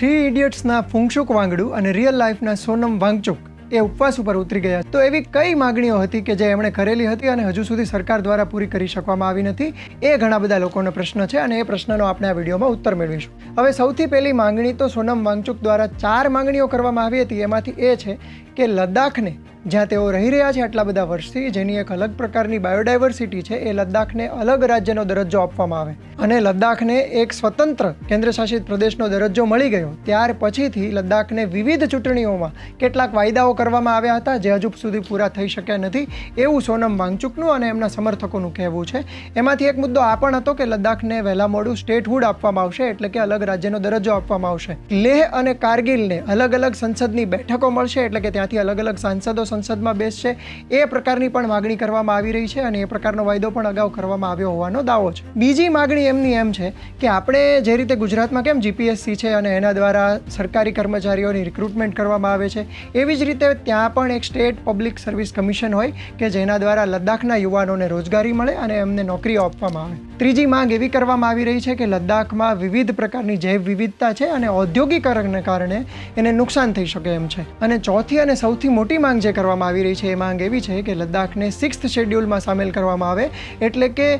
Three ઇડિયટ્સના ફુંગશુક વાંગડુ અને real લાઈફના Sonam Wangchuk એ ઉપવાસ ઉપર ઉતરી ગયા. તો એવી કઈ માગણીઓ હતી કે જે એમણે કરેલી હતી અને હજુ સુધી સરકાર દ્વારા પૂરી કરી શકવામાં આવી નથી, એ ઘણા બધા લોકોનો પ્રશ્ન છે અને એ પ્રશ્નનો આપણે આ વિડીયોમાં ઉત્તર મેળવીશું. હવે સૌથી પહેલી માંગણી તો સોનમ વાંગચુક દ્વારા 4 માંગણીઓ કરવામાં આવી હતી. એમાંથી એ છે કે લદ્દાખને, જ્યાં તેઓ રહી રહ્યા છે આટલા બધા વર્ષથી, જેની એક અલગ પ્રકારની બાયોડાયવર્સિટી છે, એ લદ્દાખને અલગ રાજ્યનો દરજ્જો આપવામાં આવે. અને લદ્દાખને એક સ્વતંત્ર કેન્દ્રશાસિત પ્રદેશનો દરજ્જો મળી ગયો ત્યાર પછીથી લદ્દાખને વિવિધ ચૂંટણીઓમાં કેટલાક વાયદાઓ કરવામાં આવ્યા હતા જે હજુ સુધી પૂરા થઈ શક્યા નથી, એવું સોનમ વાંગચુકનું અને એમના સમર્થકોનું કહેવું છે. એમાંથી એક મુદ્દો આ પણ હતો કે લદ્દાખને વહેલા મોડું સ્ટેટહુડ આપવામાં આવશે, એટલે કે અલગ રાજ્યનો દરજ્જો આપવામાં આવશે. લેહ અને કારગિલને અલગ અલગ સંસદની બેઠકો મળશે, એટલે કે ત્યાંથી અલગ અલગ સાંસદો સંસદમાં બેસશે. એ પ્રકારની પણ માગણી કરવામાં આવી રહી છે અને એ પ્રકારનો વાયદો પણ અગાઉ કરવામાં આવ્યો હોવાનો દાવો છે. બીજી માગણી એમની એમ છે કે આપણે જે રીતે ગુજરાતમાં કેમ જીપીએસસી છે અને એના દ્વારા સરકારી કર્મચારીઓની રિક્રુટમેન્ટ કરવામાં આવે છે, એવી જ રીતે ત્યાં પણ એક સ્ટેટ પબ્લિક સર્વિસ કમિશન હોય કે જેના દ્વારા લદ્દાખના યુવાનોને રોજગારી મળે અને એમને નોકરીઓ આપવામાં આવે. ત્રીજી માંગ એવી કરવામાં આવી રહી છે કે લદ્દાખમાં વિવિધ પ્રકારની જૈવ વિવિધતા છે અને ઔદ્યોગિકરણને કારણે એને નુકસાન થઈ શકે એમ છે. અને ચોથી અને સૌથી મોટી માંગ જે કરવામાં આવી રહી છે એ માંગ એવી છે કે લદ્દાખને 6th શેડ્યુલમાં સામેલ કરવામાં આવે, એટલે કે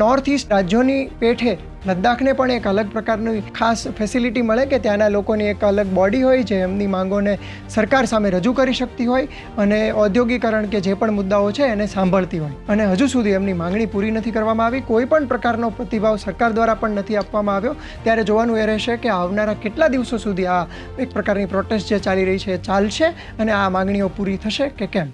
નોર્થ ઇસ્ટ રાજ્યોની પેઠે લદ્દાખને પણ એક અલગ પ્રકારની ખાસ ફેસિલિટી મળે કે ત્યાંના લોકોની એક અલગ બોડી હોય જે એમની માંગોને સરકાર સામે રજૂ કરી શકતી હોય અને ઔદ્યોગિકરણ કે જે પણ મુદ્દાઓ છે એને સાંભળતી હોય. અને હજુ સુધી એમની માંગણી પૂરી નથી કરવામાં આવી, કોઈ પણ પ્રકારનો પ્રતિભાવ સરકાર દ્વારા પણ નથી આપવામાં આવ્યો. ત્યારે જોવાનું એ રહેશે કે આવનારા કેટલા દિવસો સુધી આ એક પ્રકારની પ્રોટેસ્ટ જે ચાલી રહી છે ચાલશે અને આ માંગણીઓ પૂરી થશે કે કેમ.